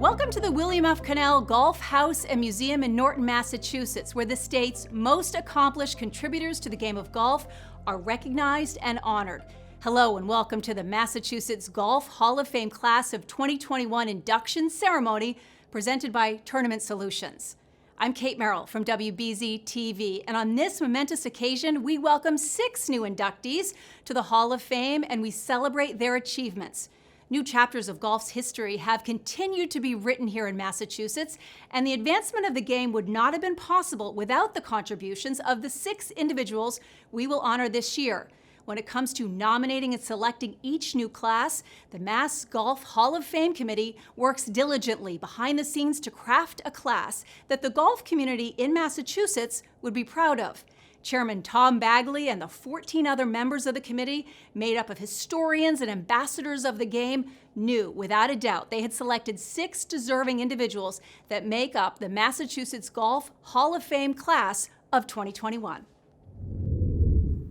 Welcome to the William F. Connell Golf House and Museum in Norton, Massachusetts, where the state's most accomplished contributors to the game of golf are recognized and honored. Hello and welcome to the Massachusetts Golf Hall of Fame Class of 2021 induction ceremony presented by Tournament Solutions. I'm Kate Merrill from WBZ-TV, and on this momentous occasion, we welcome 6 new inductees to the Hall of Fame and we celebrate their achievements. New chapters of golf's history have continued to be written here in Massachusetts, and the advancement of the game would not have been possible without the contributions of the 6 individuals we will honor this year. When it comes to nominating and selecting each new class, the Mass Golf Hall of Fame Committee works diligently behind the scenes to craft a class that the golf community in Massachusetts would be proud of. Chairman Tom Bagley and the 14 other members of the committee, made up of historians and ambassadors of the game, knew without a doubt they had selected 6 deserving individuals that make up the Massachusetts Golf Hall of Fame class of 2021.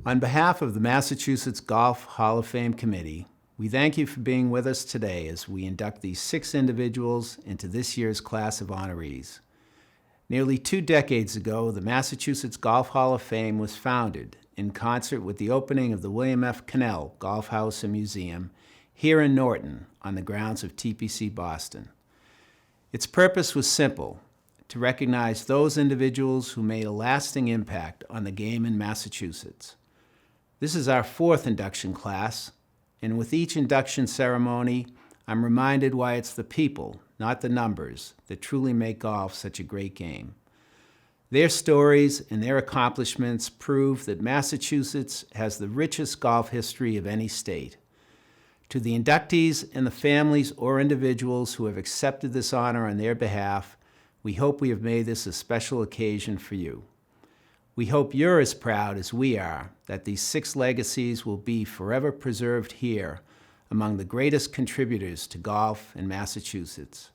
On behalf of the Massachusetts Golf Hall of Fame Committee, we thank you for being with us today as we induct these 6 individuals into this year's class of honorees. Nearly 2 decades ago, the Massachusetts Golf Hall of Fame was founded in concert with the opening of the William F. Connell Golf House and Museum here in Norton on the grounds of TPC Boston. Its purpose was simple: to recognize those individuals who made a lasting impact on the game in Massachusetts. This is our 4th induction class, and with each induction ceremony, I'm reminded why it's the people, not the numbers, that truly make golf such a great game. Their stories and their accomplishments prove that Massachusetts has the richest golf history of any state. To the inductees and the families or individuals who have accepted this honor on their behalf, we hope we have made this a special occasion for you. We hope you're as proud as we are that these 6 legacies will be forever preserved here among the greatest contributors to golf in Massachusetts.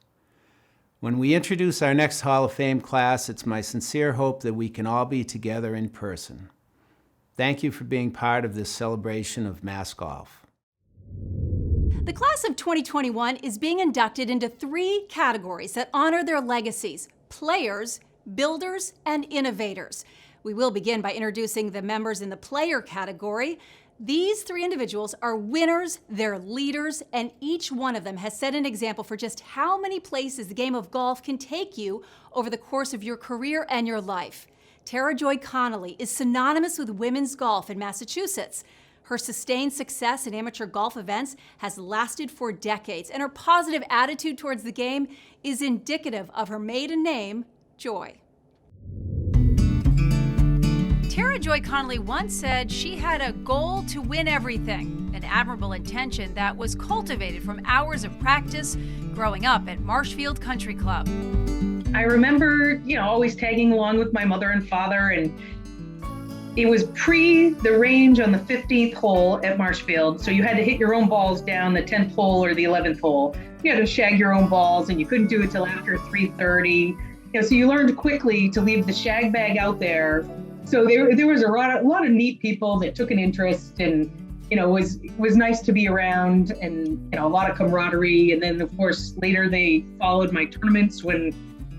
When we introduce our next Hall of Fame class, it's my sincere hope that we can all be together in person. Thank you for being part of this celebration of Mass golf. The class of 2021 is being inducted into 3 categories that honor their legacies: players, builders, and innovators. We will begin by introducing the members in the player category. These 3 individuals are winners, they're leaders, and each one of them has set an example for just how many places the game of golf can take you over the course of your career and your life. Joy-Connelly is synonymous with women's golf in Massachusetts. Her sustained success in amateur golf events has lasted for decades, and her positive attitude towards the game is indicative of her maiden name, Joy. Joy-Connelly once said she had a goal to win everything, an admirable intention that was cultivated from hours of practice growing up at Marshfield Country Club. I remember, always tagging along with my mother and father, and it was pre the range on the 15th hole at Marshfield, so you had to hit your own balls down the 10th hole or the 11th hole. You had to shag your own balls, and you couldn't do it till after 3:30. So you learned quickly to leave the shag bag out there. So there was a lot of neat people that took an interest, and was nice to be around, and a lot of camaraderie. And then of course later they followed my tournaments when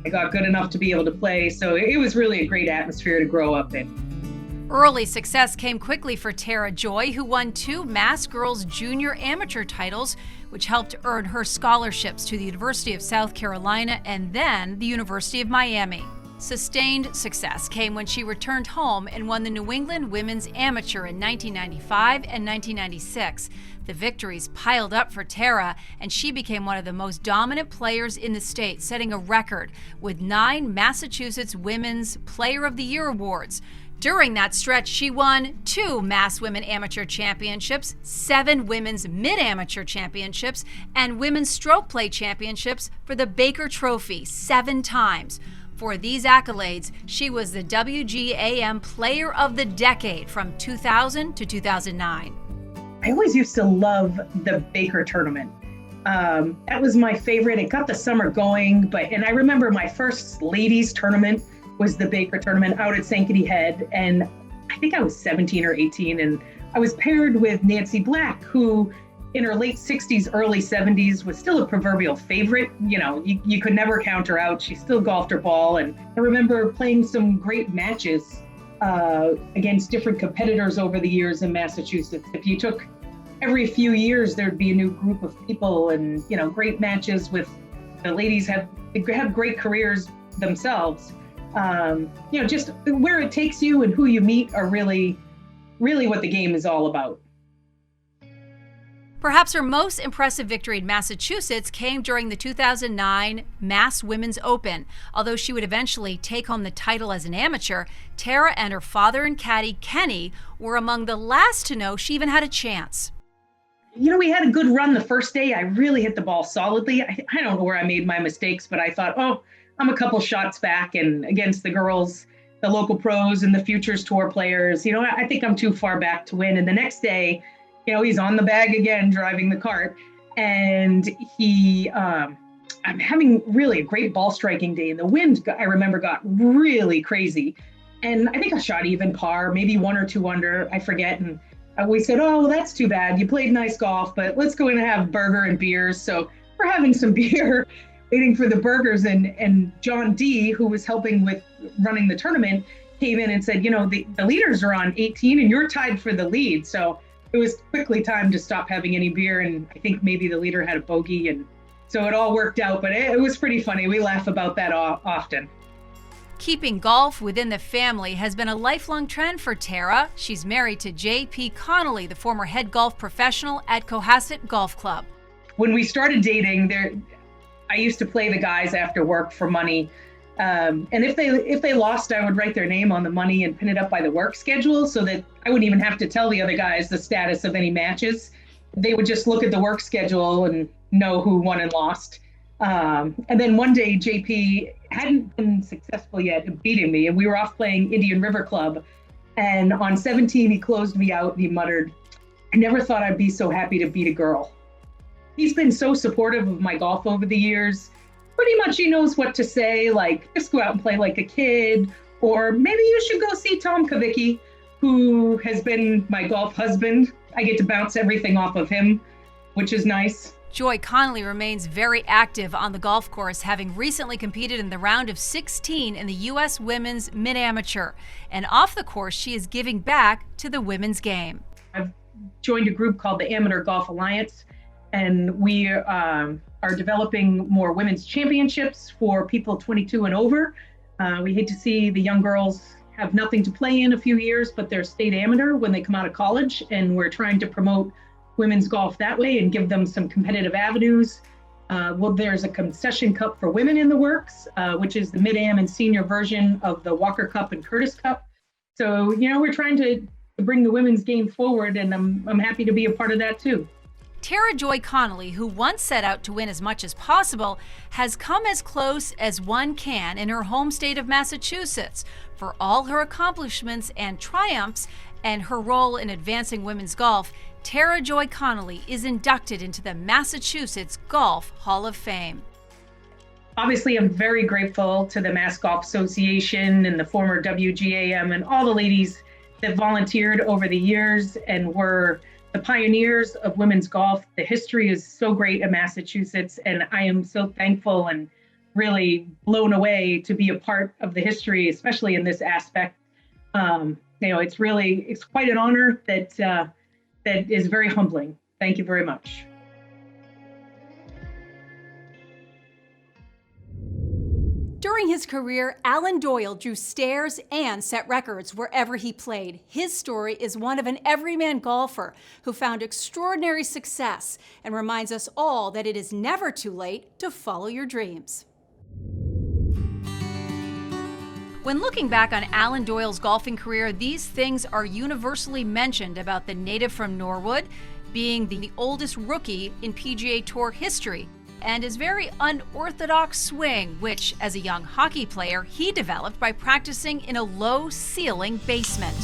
I got good enough to be able to play. So it was really a great atmosphere to grow up in. Early success came quickly for Tara Joy, who won 2 Mass Girls Junior Amateur titles, which helped earn her scholarships to the University of South Carolina and then the University of Miami. Sustained success came when she returned home and won the New England Women's Amateur in 1995 and 1996. The victories piled up for Tara, and she became one of the most dominant players in the state, setting a record with 9 Massachusetts Women's Player of the Year awards. During that stretch, she won 2 Mass Women Amateur Championships, 7 Women's Mid-Amateur Championships, and Women's Stroke Play Championships for the Baker Trophy 7 times. For these accolades, she was the WGAM Player of the Decade from 2000 to 2009. I always used to love the Baker tournament. That was my favorite. It got the summer going, and I remember my first ladies tournament was the Baker tournament out at Sankaty Head, and I think I was 17 or 18, and I was paired with Nancy Black, who in her late 60s, early 70s, was still a proverbial favorite. You know, you could never count her out. She still golfed her ball. And I remember playing some great matches against different competitors over the years in Massachusetts. If you took every few years, there'd be a new group of people, and, you know, great matches with the ladies have great careers themselves. You know, just where it takes you and who you meet are really what the game is all about. Perhaps her most impressive victory in Massachusetts came during the 2009 Mass Women's Open. Although she would eventually take home the title as an amateur, Tara and her father and caddy, Kenny, were among the last to know she even had a chance. You know, we had a good run the first day. I really hit the ball solidly. I don't know where I made my mistakes, but I thought, oh, I'm a couple shots back, and against the girls, the local pros and the Futures Tour players, you know, I think I'm too far back to win. And the next day, you know, he's on the bag again, driving the cart, and I'm having really a great ball striking day, and the wind, I remember, got really crazy. And I think I shot even par, maybe 1 or 2 under, I forget. And we said, oh, well, that's too bad. You played nice golf, but let's go in and have burger and beers. So we're having some beer, waiting for the burgers. And John D., who was helping with running the tournament, came in and said, you know, the leaders are on 18 and you're tied for the lead. So it was quickly time to stop having any beer. And I think maybe the leader had a bogey. And so it all worked out, but it was pretty funny. We laugh about that often. Keeping golf within the family has been a lifelong trend for Tara. She's married to Joy-Connelly, the former head golf professional at Cohasset Golf Club. When we started dating, I used to play the guys after work for money. And if they lost, I would write their name on the money and pin it up by the work schedule so that I wouldn't even have to tell the other guys the status of any matches. They would just look at the work schedule and know who won and lost. And then one day, JP hadn't been successful yet in beating me, and we were off playing Indian River Club. And on 17, he closed me out and he muttered, I never thought I'd be so happy to beat a girl. He's been so supportive of my golf over the years. Pretty much he knows what to say, like, just go out and play like a kid, or maybe you should go see Tom Kavicki, who has been my golf husband. I get to bounce everything off of him, which is nice. Joy-Connelly remains very active on the golf course, having recently competed in the round of 16 in the U.S. Women's Mid-Amateur. And off the course, she is giving back to the women's game. I've joined a group called the Amateur Golf Alliance, and we are developing more women's championships for people 22 and over. We hate to see the young girls have nothing to play in a few years, but they're state amateur when they come out of college, and we're trying to promote women's golf that way and give them some competitive avenues. Well, there's a concession cup for women in the works, which is the mid-am and senior version of the Walker Cup and Curtis Cup. So, you know, we're trying to bring the women's game forward, and I'm happy to be a part of that too. Tara Joy-Connelly, who once set out to win as much as possible, has come as close as one can in her home state of Massachusetts. For all her accomplishments and triumphs and her role in advancing women's golf, Tara Joy-Connelly is inducted into the Massachusetts Golf Hall of Fame. Obviously, I'm very grateful to the Mass Golf Association and the former WGAM and all the ladies that volunteered over the years and were the pioneers of women's golf. The history is so great in Massachusetts, and I am so thankful and really blown away to be a part of the history, especially in this aspect. You know, it's quite an honor that is very humbling. Thank you very much. During his career, Alan Doyle drew stares and set records wherever he played. His story is one of an everyman golfer who found extraordinary success and reminds us all that it is never too late to follow your dreams. When looking back on Alan Doyle's golfing career, these things are universally mentioned about the native from Norwood being the oldest rookie in PGA Tour history, and his very unorthodox swing, which, as a young hockey player, he developed by practicing in a low-ceiling basement.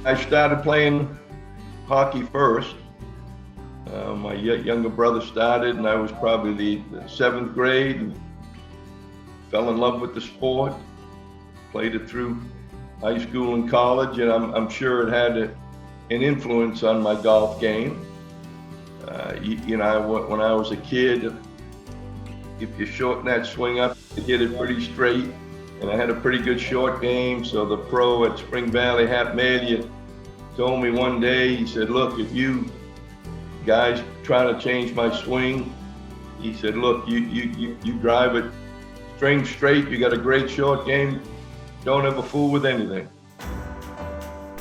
I started playing hockey first. My younger brother started, and I was probably the 7th grade, and fell in love with the sport. Played it through high school and college, and I'm sure it had an influence on my golf game. When I was a kid, if you shorten that swing up, you hit it pretty straight. And I had a pretty good short game. So the pro at Spring Valley Hap Media told me one day, he said, look, if you guys try to change my swing, he said, look, you drive it string straight, you got a great short game, don't ever fool with anything.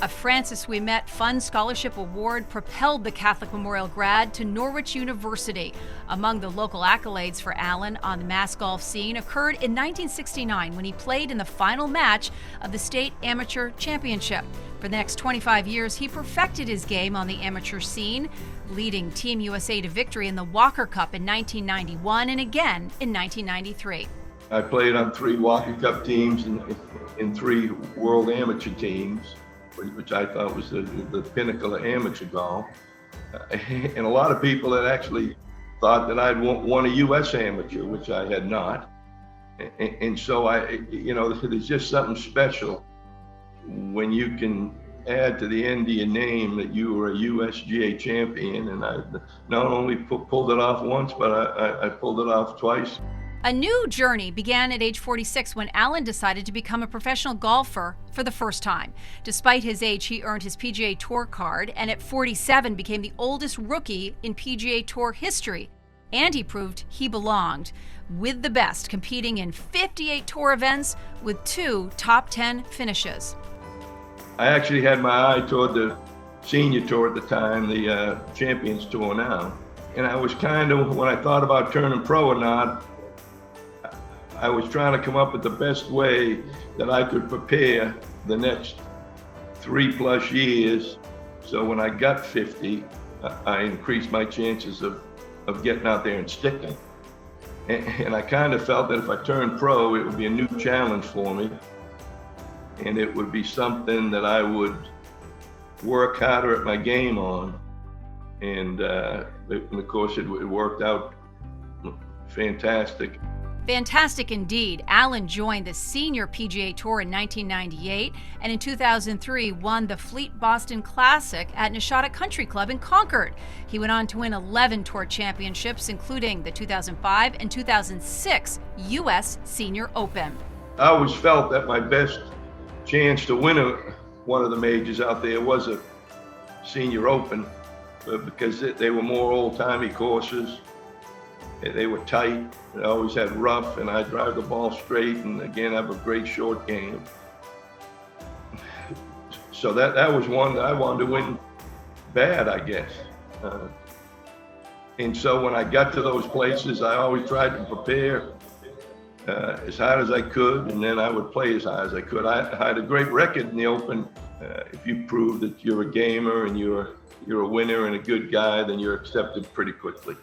A Francis Ouimet Fund Scholarship Award propelled the Catholic Memorial grad to Norwich University. Among the local accolades for Allen on the mass golf scene occurred in 1969 when he played in the final match of the state amateur championship. For the next 25 years, he perfected his game on the amateur scene, leading Team USA to victory in the Walker Cup in 1991 and again in 1993. I played on 3 Walker Cup teams and 3 World Amateur teams, which I thought was the pinnacle of amateur golf. And a lot of people had actually thought that I'd won a U.S. amateur, which I had not. And so there's just something special when you can add to the end of your name that you were a USGA champion. And I not only pulled it off once, but I pulled it off twice. A new journey began at age 46 when Allen decided to become a professional golfer for the first time. Despite his age, he earned his PGA Tour card and at 47 became the oldest rookie in PGA Tour history. And he proved he belonged with the best, competing in 58 tour events with 2 top 10 finishes. I actually had my eye toward the senior tour at the time, the Champions Tour now. And I was kind of, when I thought about turning pro or not, I was trying to come up with the best way that I could prepare the next 3+ years. So when I got 50, I increased my chances of getting out there and sticking. And I kind of felt that if I turned pro, it would be a new challenge for me. And it would be something that I would work harder at my game on. And of course, it worked out fantastic. Fantastic indeed. Allen joined the senior PGA Tour in 1998 and in 2003 won the Fleet Boston Classic at Neshata Country Club in Concord. He went on to win 11 tour championships, including the 2005 and 2006 U.S. Senior Open. I always felt that my best chance to win one of the majors out there was a Senior Open because they were more old-timey courses. They were tight. I always had rough, and I drive the ball straight, and again, I have a great short game. So that was one that I wanted to win bad, I guess. And so when I got to those places, I always tried to prepare as hard as I could, and then I would play as hard as I could. I had a great record in the Open. If you prove that you're a gamer and you're a winner and a good guy, then you're accepted pretty quickly.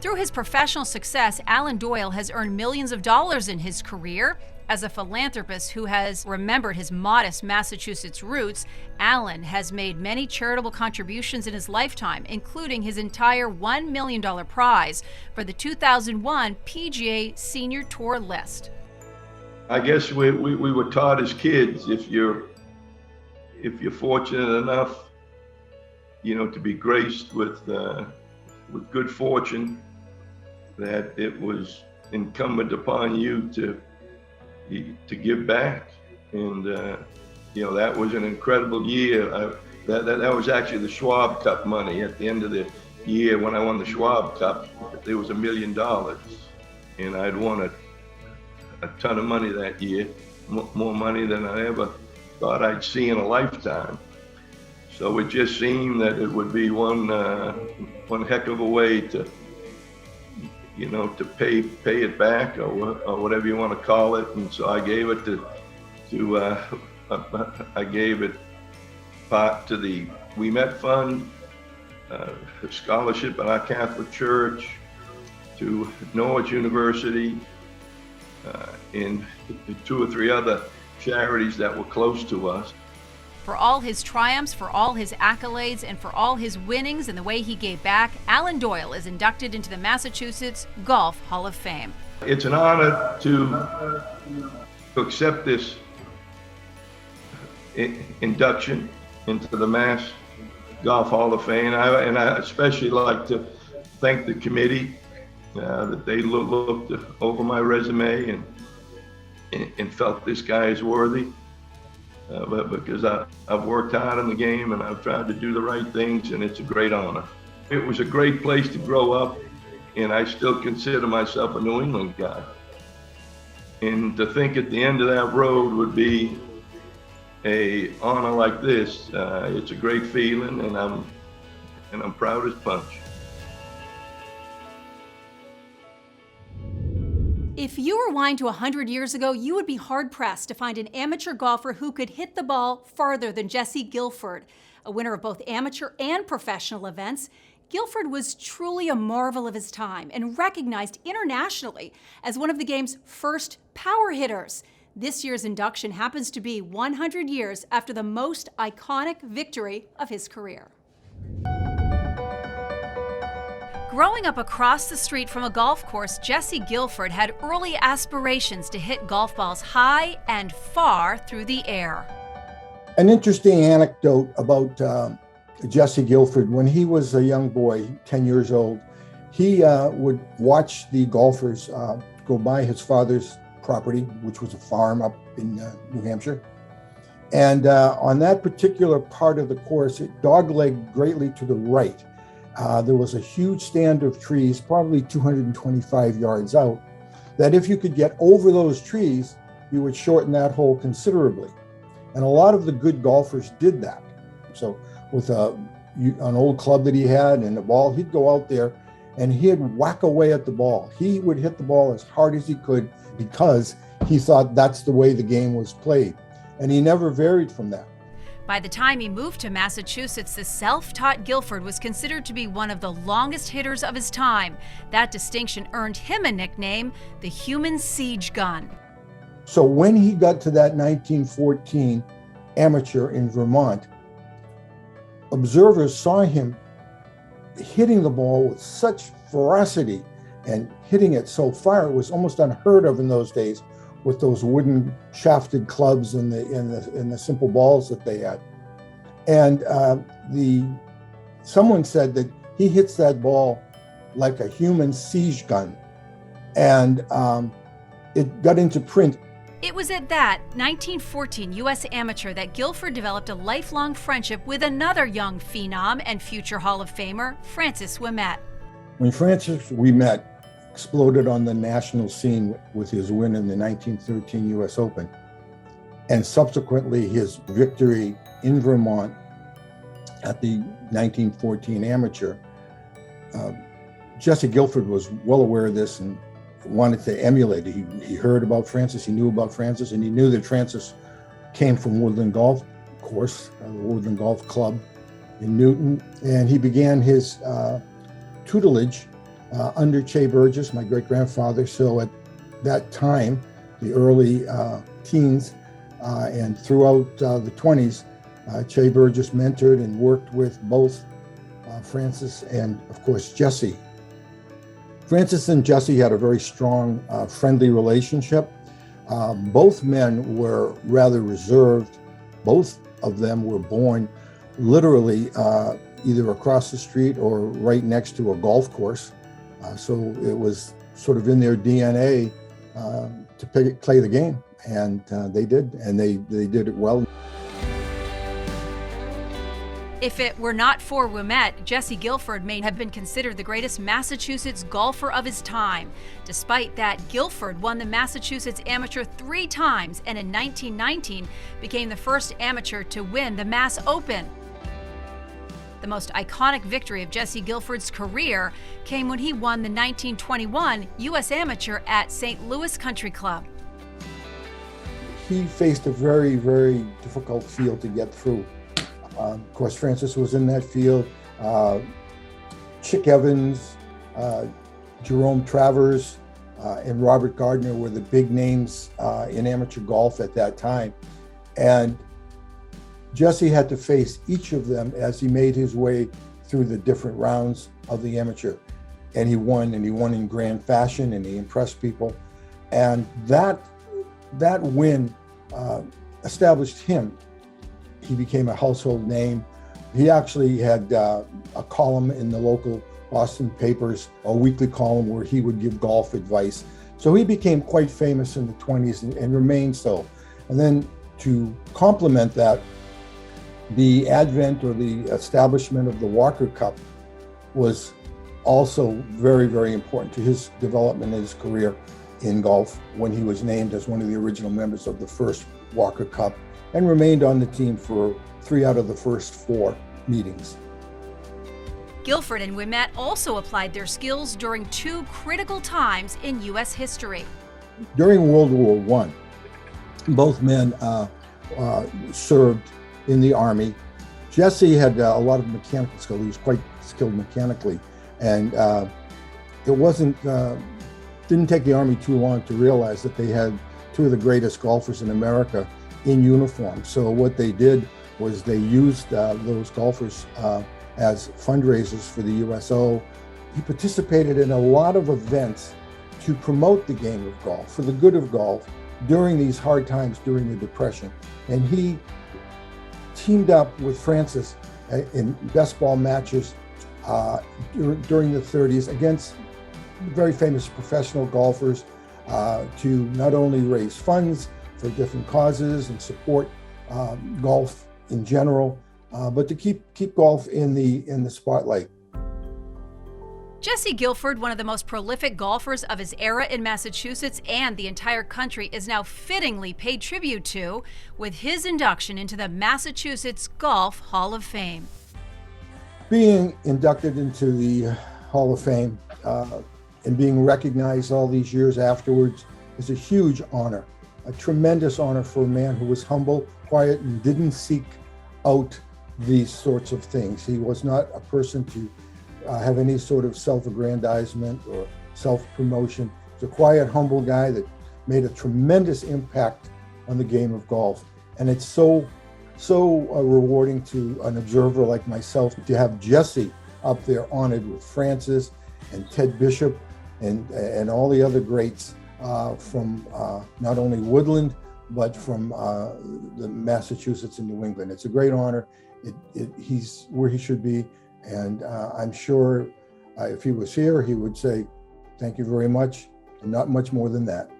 Through his professional success, Allen Doyle has earned millions of dollars in his career. As a philanthropist who has remembered his modest Massachusetts roots, Allen has made many charitable contributions in his lifetime, including his entire $1 million prize for the 2001 PGA Senior Tour list. I guess we were taught as kids, if you're fortunate enough, to be graced with good fortune, that it was incumbent upon you to give back. And that was an incredible year. That was actually the Schwab Cup money. At the end of the year when I won the Schwab Cup, there was $1 million, and I'd won a ton of money that year, more money than I ever thought I'd see in a lifetime. So it just seemed that it would be one heck of a way to pay it back, or whatever you want to call it. And so I gave it part to the Ouimet Fund, a scholarship at our Catholic Church, to Norwich University, and 2 or 3 other charities that were close to us. For all his triumphs, for all his accolades, and for all his winnings and the way he gave back, Allen Doyle is inducted into the Massachusetts Golf Hall of Fame. It's an honor to accept this induction into the Mass Golf Hall of Fame. And I especially like to thank the committee that they looked over my resume and felt this guy is worthy. But because I've worked hard in the game and I've tried to do the right things, and it's a great honor. It was a great place to grow up, and I still consider myself a New England guy. And to think at the end of that road would be a honor like this, it's a great feeling, and I'm proud as punch. If you rewind to 100 years ago, you would be hard-pressed to find an amateur golfer who could hit the ball farther than Jesse Guilford. A winner of both amateur and professional events, Guilford was truly a marvel of his time and recognized internationally as one of the game's first power hitters. This year's induction happens to be 100 years after the most iconic victory of his career. Growing up across the street from a golf course, Jesse Guilford had early aspirations to hit golf balls high and far through the air. An interesting anecdote about Jesse Guilford. When he was a young boy, 10 years old, he would watch the golfers go by his father's property, which was a farm up in New Hampshire. And on that particular part of the course, it doglegged greatly to the right. There was a huge stand of trees, probably 225 yards out, that if you could get over those trees, you would shorten that hole considerably. And a lot of the good golfers did that. So with an old club that he had and a ball, he'd go out there and he'd whack away at the ball. He would hit the ball as hard as he could because he thought that's the way the game was played. And he never varied from that. By the time he moved to Massachusetts, the self-taught Guilford was considered to be one of the longest hitters of his time. That distinction earned him a nickname, the human siege gun. So when he got to that 1914 amateur in Vermont, observers saw him hitting the ball with such ferocity and hitting it so far. It was almost unheard of in those days, with those wooden shafted clubs and the simple balls that they had. And someone said that he hits that ball like a human siege gun. And it got into print. It was at that 1914 U.S. Amateur that Guilford developed a lifelong friendship with another young phenom and future Hall of Famer, Francis Ouimet. When Francis Ouimet exploded on the national scene with his win in the 1913 U.S. Open, and subsequently his victory in Vermont at the 1914 Amateur, Jesse Guilford was well aware of this and wanted to emulate it. He heard about Francis, he knew about Francis, and he knew that Francis came from Woodland Golf Course, Woodland Golf Club in Newton, and he began his tutelage under Che Burgess, my great-grandfather. So at that time, the early teens and throughout the 20s, Che Burgess mentored and worked with both Francis and, of course, Jesse. Francis and Jesse had a very strong, friendly relationship. Both men were rather reserved. Both of them were born literally either across the street or right next to a golf course. So it was sort of in their DNA to play the game, and they did, and they did it well. If it were not for Ouimet, Jesse Guilford may have been considered the greatest Massachusetts golfer of his time. Despite that, Guilford won the Massachusetts Amateur 3 times, and in 1919 became the first amateur to win the Mass Open. The most iconic victory of Jesse Guilford's career came when he won the 1921 U.S. Amateur at St. Louis Country Club. He faced a very, very difficult field to get through. Of course, Francis was in that field. Chick Evans, Jerome Travers, and Robert Gardner were the big names in amateur golf at that time. And Jesse had to face each of them as he made his way through the different rounds of the amateur. And he won in grand fashion, and he impressed people. And that win established him. He became a household name. He actually had a column in the local Boston papers, a weekly column where he would give golf advice. So he became quite famous in the 20s and remained so. And then to complement that, the advent or the establishment of the Walker Cup was also very, very important to his development in his career in golf when he was named as one of the original members of the first Walker Cup and remained on the team for 3 out of the first 4 meetings. Guilford and Wilmette also applied their skills during 2 critical times in U.S. history. During World War I, both men served in the Army. Jesse had a lot of mechanical skill. He was quite skilled mechanically. And didn't take the Army too long to realize that they had 2 of the greatest golfers in America in uniform. So what they did was they used those golfers as fundraisers for the USO. He participated in a lot of events to promote the game of golf, for the good of golf, during these hard times during the Depression. And he teamed up with Francis in best ball matches during the 30s against very famous professional golfers to not only raise funds for different causes and support golf in general, but to keep golf in the spotlight. Jesse Guilford, one of the most prolific golfers of his era in Massachusetts and the entire country, is now fittingly paid tribute to with his induction into the Massachusetts Golf Hall of Fame. Being inducted into the Hall of Fame and being recognized all these years afterwards is a huge honor, a tremendous honor for a man who was humble, quiet, and didn't seek out these sorts of things. He was not a person to have any sort of self-aggrandizement or self-promotion. He's a quiet, humble guy that made a tremendous impact on the game of golf. And it's so rewarding to an observer like myself to have Jesse up there honored with Francis and Ted Bishop and all the other greats from not only Woodland, but from the Massachusetts and New England. It's a great honor. He's where he should be. And I'm sure if he was here, he would say, thank you very much, and not much more than that.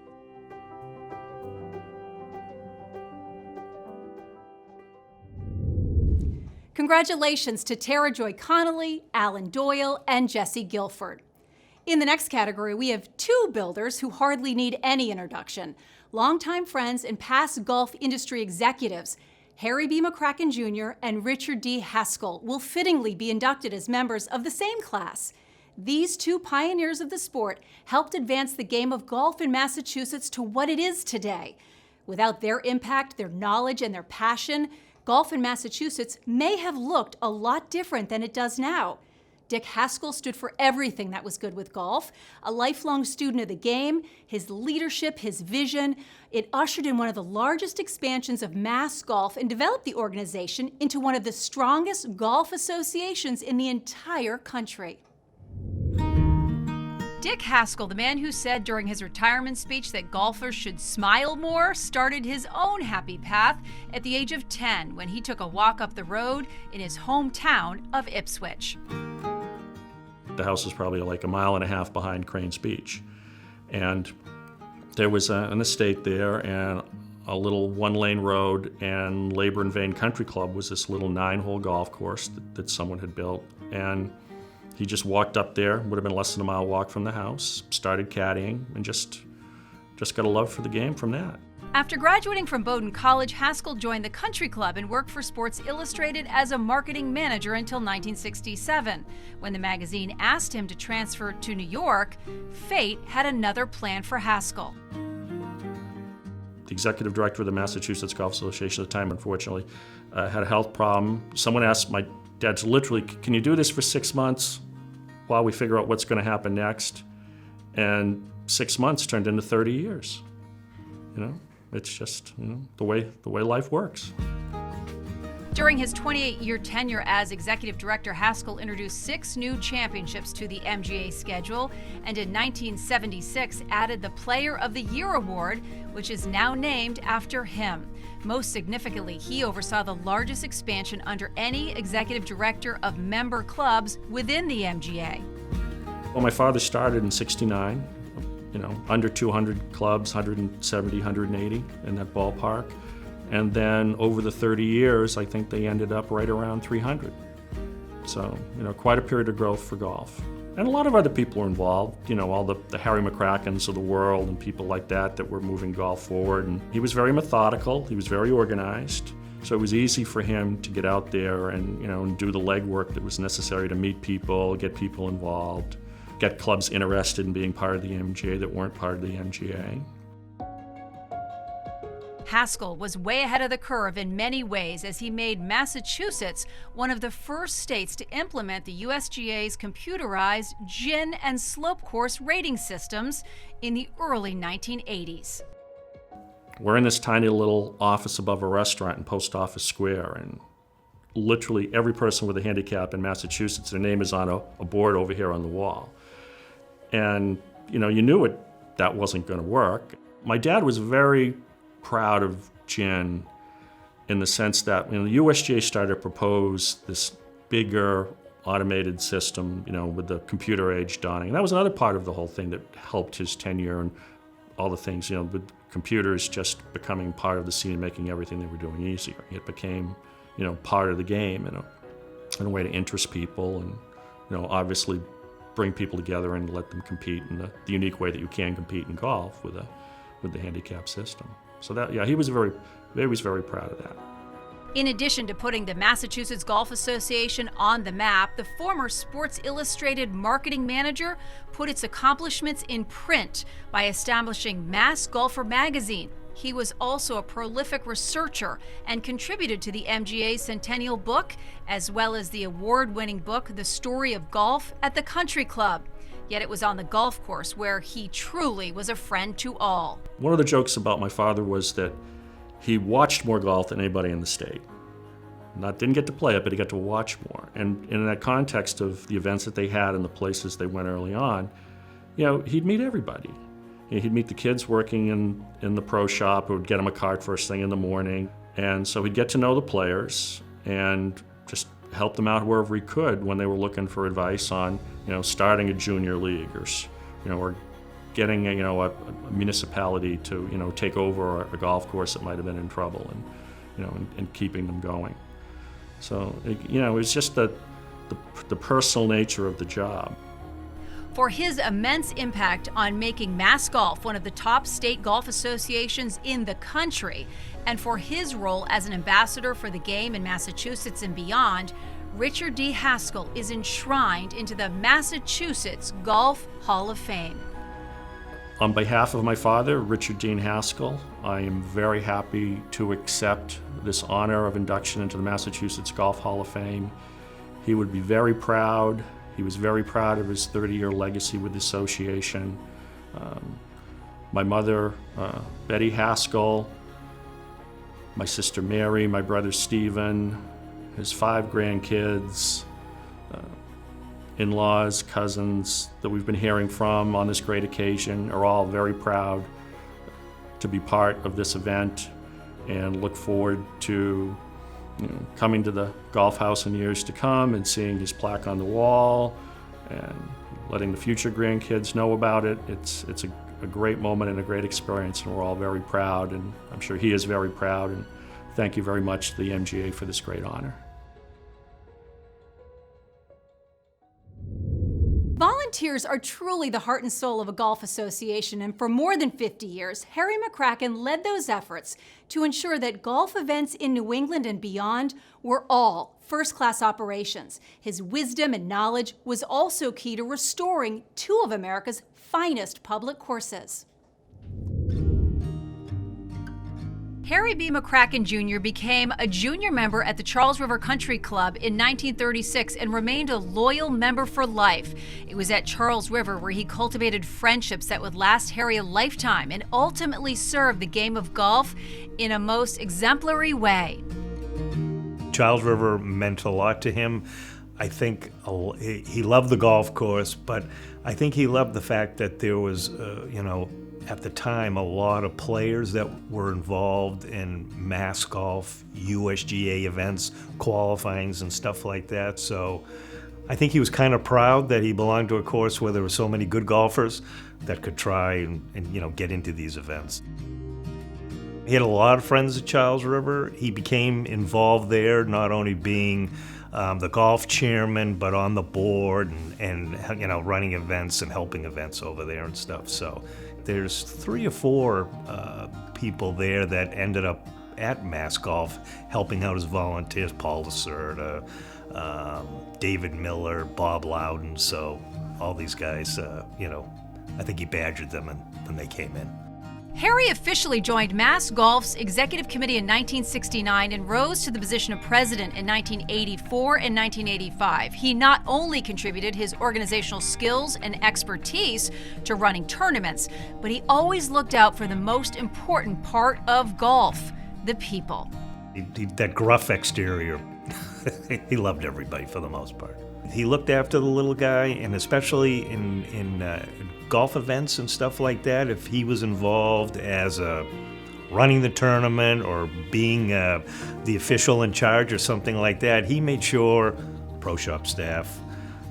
Congratulations to Tara Joy-Connelly, Alan Doyle, and Jesse Guilford. In the next category, we have 2 builders who hardly need any introduction. Longtime friends and past golf industry executives, Harry B. McCracken Jr. and Richard D. Haskell, will fittingly be inducted as members of the same class. These 2 pioneers of the sport helped advance the game of golf in Massachusetts to what it is today. Without their impact, their knowledge, and their passion, golf in Massachusetts may have looked a lot different than it does now. Dick Haskell stood for everything that was good with golf. A lifelong student of the game, his leadership, his vision, it ushered in one of the largest expansions of mass golf and developed the organization into one of the strongest golf associations in the entire country. Dick Haskell, the man who said during his retirement speech that golfers should smile more, started his own happy path at the age of 10 when he took a walk up the road in his hometown of Ipswich. The house is probably like a mile and a half behind Cranes Beach. And there was an estate there and a little 1-lane road, and Labor and Vane Country Club was this little 9-hole golf course that someone had built. And he just walked up there, would have been less than a mile walk from the house, started caddying, and just got a love for the game from that. After graduating from Bowdoin College, Haskell joined the Country Club and worked for Sports Illustrated as a marketing manager until 1967. When the magazine asked him to transfer to New York, fate had another plan for Haskell. The executive director of the Massachusetts Golf Association at the time, unfortunately, had a health problem. Someone asked my dad to literally, can you do this for 6 months while we figure out what's going to happen next? And 6 months turned into 30 years. You know? It's just, the way life works. During his 28-year tenure as executive director, Haskell introduced 6 new championships to the MGA schedule, and in 1976 added the Player of the Year award, which is now named after him. Most significantly, he oversaw the largest expansion under any executive director of member clubs within the MGA. Well, my father started in '69, under 200 clubs, 170, 180 in that ballpark. And then over the 30 years, I think they ended up right around 300. So, quite a period of growth for golf. And a lot of other people were involved, all the Harry McCrackens of the world and people like that were moving golf forward. And he was very methodical, he was very organized. So it was easy for him to get out there and, and do the legwork that was necessary to meet people, get people involved, get clubs interested in being part of the MGA that weren't part of the MGA. Haskell was way ahead of the curve in many ways as he made Massachusetts one of the first states to implement the USGA's computerized GIN and slope course rating systems in the early 1980s. We're in this tiny little office above a restaurant in Post Office Square, and literally every person with a handicap in Massachusetts, their name is on a board over here on the wall. And you knew that wasn't going to work. My dad was very proud of GIN in the sense that the USGA started to propose this bigger automated system, with the computer age dawning. And that was another part of the whole thing that helped his tenure and all the things, with computers just becoming part of the scene and making everything they were doing easier. It became, part of the game in a way to interest people and, obviously bring people together and let them compete in the unique way that you can compete in golf with the handicap system. So he was very proud of that. In addition to putting the Massachusetts Golf Association on the map, the former Sports Illustrated marketing manager put its accomplishments in print by establishing Mass Golfer magazine. He was also a prolific researcher and contributed to the MGA's centennial book, as well as the award-winning book, The Story of Golf at the Country Club. Yet it was on the golf course where he truly was a friend to all. One of the jokes about my father was that he watched more golf than anybody in the state. Didn't get to play it, but he got to watch more. And in that context of the events that they had and the places they went early on, he'd meet everybody. He'd meet the kids working in the pro shop who would get him a cart first thing in the morning. And so he'd get to know the players and just help them out wherever he could when they were looking for advice on, starting a junior league or getting a municipality to, take over a golf course that might have been in trouble and keeping them going. So, it's just the personal nature of the job. For his immense impact on making Mass Golf one of the top state golf associations in the country, and for his role as an ambassador for the game in Massachusetts and beyond, Richard D. Haskell is enshrined into the Massachusetts Golf Hall of Fame. On behalf of my father, Richard Dean Haskell, I am very happy to accept this honor of induction into the Massachusetts Golf Hall of Fame. He would be very proud. He was very proud of his 30-year legacy with the association. My mother, Betty Haskell, my sister Mary, my brother Stephen, his 5 grandkids, in-laws, cousins that we've been hearing from on this great occasion are all very proud to be part of this event and look forward to coming to the golf house in years to come and seeing his plaque on the wall and letting the future grandkids know about it. It's a great moment and a great experience, and we're all very proud, and I'm sure he is very proud, and thank you very much to the MGA for this great honor. Volunteers are truly the heart and soul of a golf association, and for more than 50 years, Harry McCracken led those efforts to ensure that golf events in New England and beyond were all first-class operations. His wisdom and knowledge was also key to restoring 2 of America's finest public courses. Harry B. McCracken Jr. became a junior member at the Charles River Country Club in 1936 and remained a loyal member for life. It was at Charles River where he cultivated friendships that would last Harry a lifetime and ultimately serve the game of golf in a most exemplary way. Charles River meant a lot to him. I think he loved the golf course, but I think he loved the fact that there was, at the time, a lot of players that were involved in mass golf, USGA events, qualifyings, and stuff like that. So I think he was kind of proud that he belonged to a course where there were so many good golfers that could try and get into these events. He had a lot of friends at Charles River. He became involved there, not only being the golf chairman, but on the board and running events and helping events over there and stuff. So there's 3 or 4 people there that ended up at Mass Golf helping out as volunteers. Paul Lacerda, David Miller, Bob Loudon. So all these guys, I think he badgered them when they came in. Harry officially joined Mass Golf's executive committee in 1969 and rose to the position of president in 1984 and 1985. He not only contributed his organizational skills and expertise to running tournaments, but he always looked out for the most important part of golf, the people. That gruff exterior, he loved everybody for the most part. He looked after the little guy, and especially in golf events and stuff like that, if he was involved as running the tournament or being the official in charge or something like that, he made sure pro shop staff,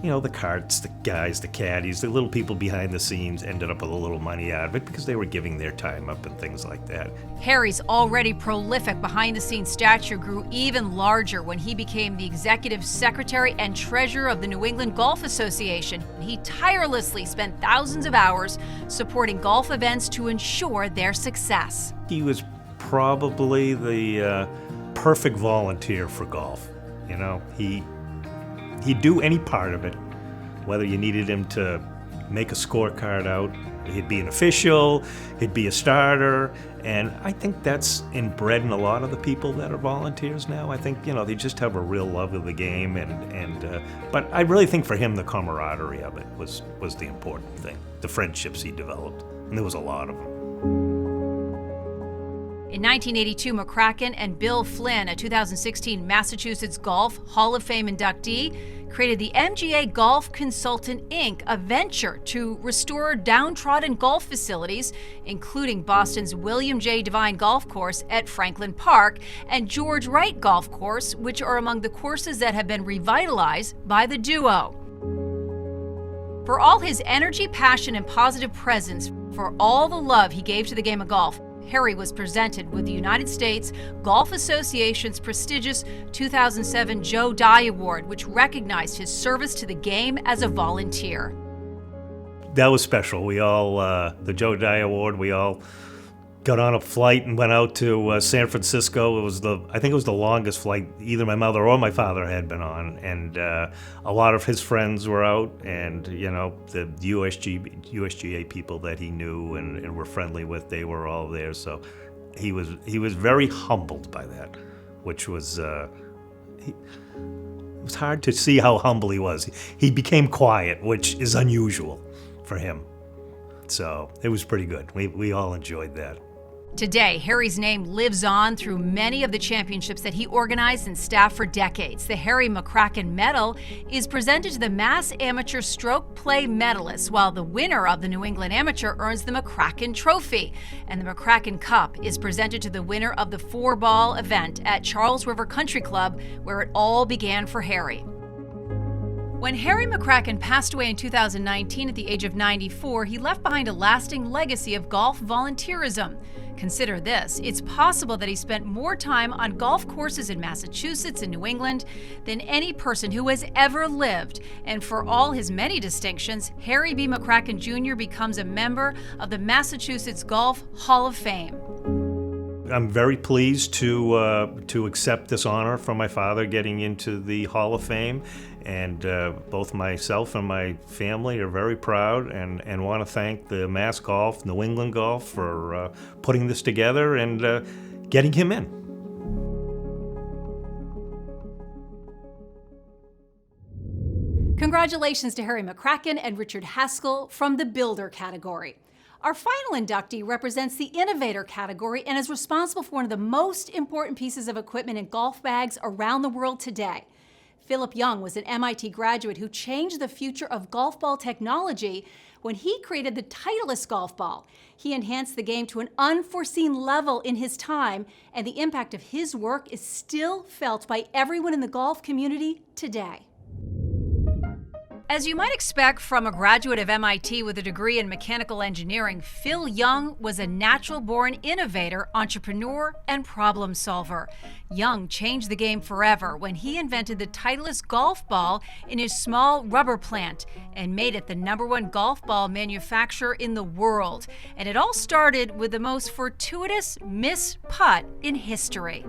the carts, the guys, the caddies, the little people behind the scenes ended up with a little money out of it because they were giving their time up and things like that. Harry's already prolific behind-the-scenes stature grew even larger when he became the executive secretary and treasurer of the New England Golf Association. He tirelessly spent thousands of hours supporting golf events to ensure their success. He was probably the perfect volunteer for golf. He'd do any part of it, whether you needed him to make a scorecard out. He'd be an official, he'd be a starter, and I think that's inbred in a lot of the people that are volunteers now. I think, they just have a real love of the game, but I really think for him the camaraderie of it was the important thing, the friendships he developed, and there was a lot of them. In 1982, McCracken and Bill Flynn, a 2016 Massachusetts Golf Hall of Fame inductee, created the MGA Golf Consultant, Inc., a venture to restore downtrodden golf facilities, including Boston's William J. Devine Golf Course at Franklin Park and George Wright Golf Course, which are among the courses that have been revitalized by the duo. For all his energy, passion, and positive presence, for all the love he gave to the game of golf, Harry was presented with the United States Golf Association's prestigious 2007 Joe Dye Award, which recognized his service to the game as a volunteer. That was special. We all, the Joe Dye Award, we all got on a flight and went out to San Francisco. I think it was the longest flight either my mother or my father had been on, and a lot of his friends were out, and the USGA people that he knew and were friendly with, they were all there. So he was very humbled by that, which was it was hard to see how humble he was. He became quiet, which is unusual for him. So it was pretty good. We all enjoyed that. Today, Harry's name lives on through many of the championships that he organized and staffed for decades. The Harry McCracken Medal is presented to the Mass Amateur Stroke Play medalists, while the winner of the New England Amateur earns the McCracken Trophy. And the McCracken Cup is presented to the winner of the 4-ball event at Charles River Country Club, where it all began for Harry. When Harry McCracken passed away in 2019 at the age of 94, he left behind a lasting legacy of golf volunteerism. Consider this: it's possible that he spent more time on golf courses in Massachusetts and New England than any person who has ever lived. And for all his many distinctions, Harry B. McCracken Jr. becomes a member of the Massachusetts Golf Hall of Fame. I'm very pleased to accept this honor from my father getting into the Hall of Fame, and both myself and my family are very proud and want to thank the Mass Golf, New England Golf for putting this together and getting him in. Congratulations to Harry McCracken and Richard Haskell from the Builder category. Our final inductee represents the innovator category and is responsible for one of the most important pieces of equipment in golf bags around the world today. Philip Young was an MIT graduate who changed the future of golf ball technology when he created the Titleist golf ball. He enhanced the game to an unforeseen level in his time, and the impact of his work is still felt by everyone in the golf community today. As you might expect from a graduate of MIT with a degree in mechanical engineering, Phil Young was a natural-born innovator, entrepreneur, and problem solver. Young changed the game forever when he invented the Titleist golf ball in his small rubber plant and made it the #1 golf ball manufacturer in the world. And it all started with the most fortuitous missed putt in history.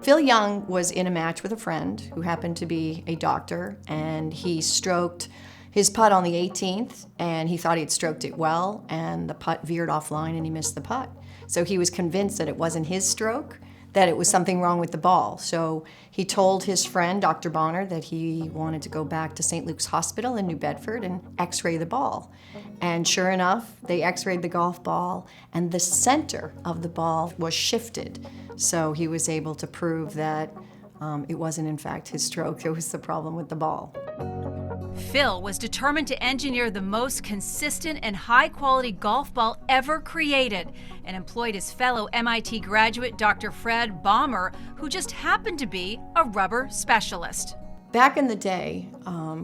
Phil Young was in a match with a friend who happened to be a doctor, and he stroked his putt on the 18th, and he thought he'd stroked it well, and the putt veered offline and he missed the putt. So he was convinced that it wasn't his stroke, that it was something wrong with the ball. So he told his friend, Dr. Bonner, that he wanted to go back to St. Luke's Hospital in New Bedford and x-ray the ball. And sure enough, they x-rayed the golf ball, and the center of the ball was shifted. So he was able to prove that it wasn't in fact his stroke, it was the problem with the ball. Phil was determined to engineer the most consistent and high-quality golf ball ever created and employed his fellow MIT graduate, Dr. Fred Baumer, who just happened to be a rubber specialist. Back in the day,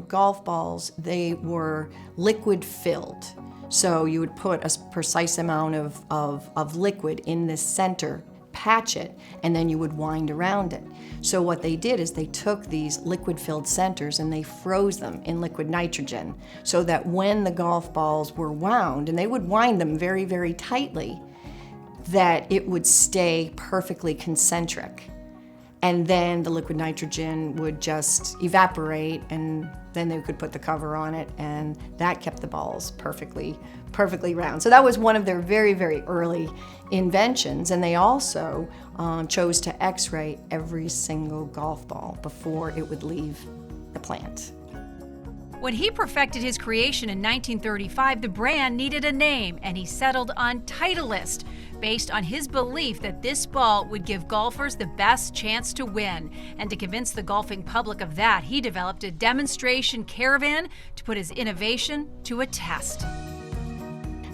golf balls, they were liquid-filled. So you would put a precise amount of liquid in the center, patch it, and then you would wind around it. So what they did is they took these liquid-filled centers and they froze them in liquid nitrogen so that when the golf balls were wound, and they would wind them very, very tightly, that it would stay perfectly concentric. And then the liquid nitrogen would just evaporate, and then they could put the cover on it, and that kept the balls perfectly round. So that was one of their very, very early inventions, and they also chose to x-ray every single golf ball before it would leave the plant. When he perfected his creation in 1935, the brand needed a name, and he settled on Titleist, based on his belief that this ball would give golfers the best chance to win. And to convince the golfing public of that, he developed a demonstration caravan to put his innovation to a test.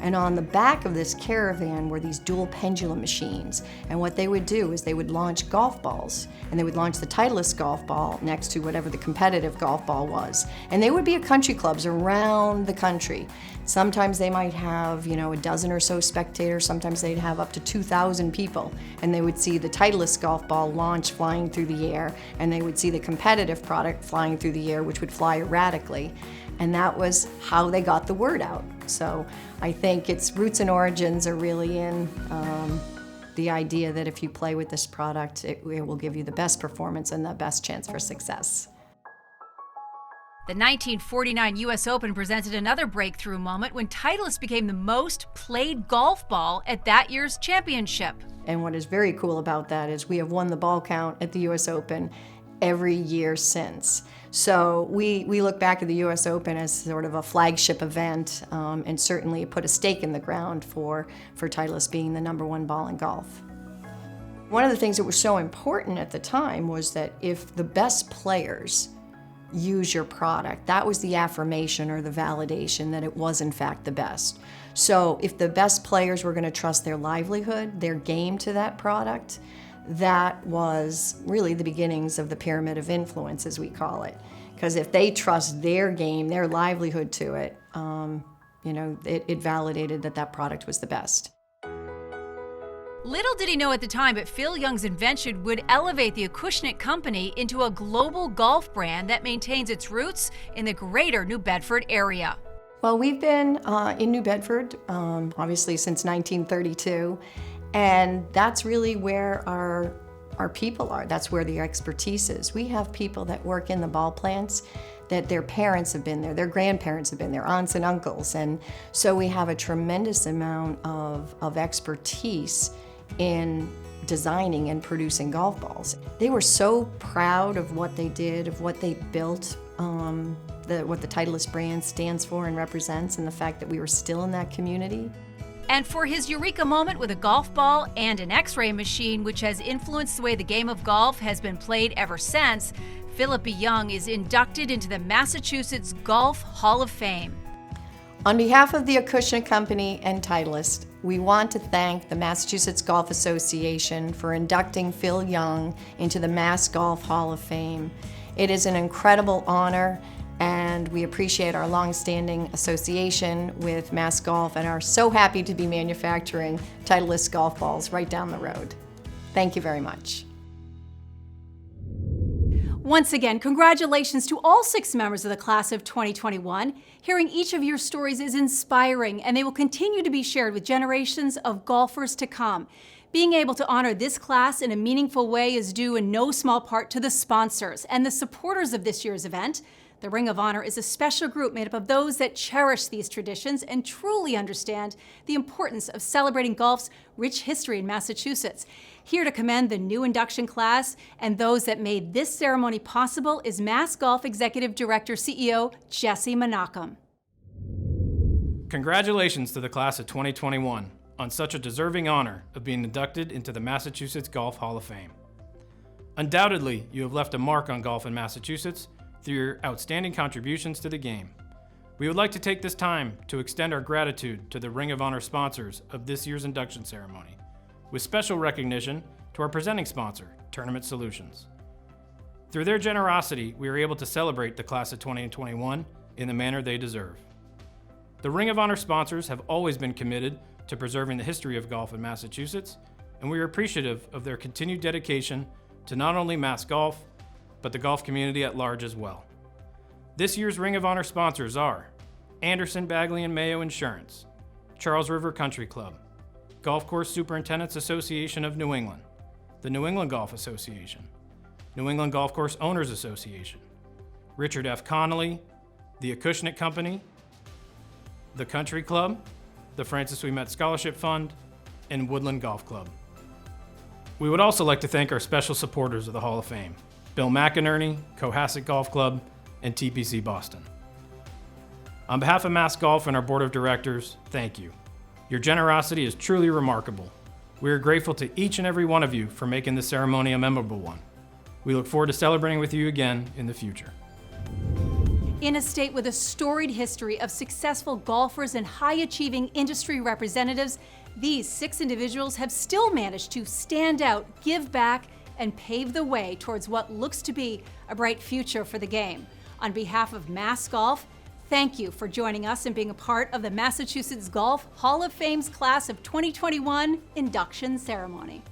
And on the back of this caravan were these dual pendulum machines. And what they would do is they would launch golf balls, and they would launch the Titleist golf ball next to whatever the competitive golf ball was. And they would be at country clubs around the country. Sometimes they might have, a dozen or so spectators. Sometimes they'd have up to 2,000 people. And they would see the Titleist golf ball launch flying through the air, and they would see the competitive product flying through the air, which would fly erratically. And that was how they got the word out. So I think its roots and origins are really in the idea that if you play with this product, it will give you the best performance and the best chance for success. The 1949 U.S. Open presented another breakthrough moment when Titleist became the most played golf ball at that year's championship. And what is very cool about that is we have won the ball count at the U.S. Open every year since. So we look back at the U.S. Open as sort of a flagship event, and certainly put a stake in the ground for Titleist being the #1 ball in golf. One of the things that was so important at the time was that if the best players use your product, that was the affirmation or the validation that it was in fact the best. So if the best players were going to trust their livelihood, their game to that product, that was really the beginnings of the pyramid of influence, as we call it. Because if they trust their game, their livelihood to it, it validated that product was the best. Little did he know at the time, but Phil Young's invention would elevate the Acushnet Company into a global golf brand that maintains its roots in the greater New Bedford area. Well, we've been in New Bedford, obviously since 1932. And that's really where our people are. That's where the expertise is. We have people that work in the ball plants that their parents have been there, their grandparents have been there, aunts and uncles. And so we have a tremendous amount of expertise in designing and producing golf balls. They were so proud of what they did, of what they built what the Titleist brand stands for and represents, and the fact that we were still in that community. And for his eureka moment with a golf ball and an X-ray machine, which has influenced the way the game of golf has been played ever since, Philip B. Young is inducted into the Massachusetts Golf Hall of Fame. On behalf of the Acushnet Company and Titleist, we want to thank the Massachusetts Golf Association for inducting Phil Young into the Mass Golf Hall of Fame. It is an incredible honor, and we appreciate our long-standing association with Mass Golf and are so happy to be manufacturing Titleist golf balls right down the road. Thank you very much. Once again, congratulations to all 6 members of the class of 2021. Hearing each of your stories is inspiring, and they will continue to be shared with generations of golfers to come. Being able to honor this class in a meaningful way is due in no small part to the sponsors and the supporters of this year's event. The Ring of Honor is a special group made up of those that cherish these traditions and truly understand the importance of celebrating golf's rich history in Massachusetts. Here to commend the new induction class and those that made this ceremony possible is Mass Golf Executive Director CEO Jesse Menachem. Congratulations to the class of 2021 on such a deserving honor of being inducted into the Massachusetts Golf Hall of Fame. Undoubtedly, you have left a mark on golf in Massachusetts through your outstanding contributions to the game. We would like to take this time to extend our gratitude to the Ring of Honor sponsors of this year's induction ceremony, with special recognition to our presenting sponsor, Tournament Solutions. Through their generosity, we are able to celebrate the class of 2021 in the manner they deserve. The Ring of Honor sponsors have always been committed to preserving the history of golf in Massachusetts, and we are appreciative of their continued dedication to not only Mass Golf, but the golf community at large as well. This year's Ring of Honor sponsors are Anderson, Bagley & Mayo Insurance, Charles River Country Club, Golf Course Superintendents Association of New England, the New England Golf Association, New England Golf Course Owners Association, Richard F. Connelly, the Acushnet Company, the Country Club, the Francis Ouimet Scholarship Fund, and Woodland Golf Club. We would also like to thank our special supporters of the Hall of Fame, Bill McInerney, Cohasset Golf Club, and TPC Boston. On behalf of Mass Golf and our board of directors, thank you. Your generosity is truly remarkable. We are grateful to each and every one of you for making this ceremony a memorable one. We look forward to celebrating with you again in the future. In a state with a storied history of successful golfers and high-achieving industry representatives, these 6 individuals have still managed to stand out, give back, and pave the way towards what looks to be a bright future for the game. On behalf of Mass Golf, thank you for joining us and being a part of the Massachusetts Golf Hall of Fame's Class of 2021 induction ceremony.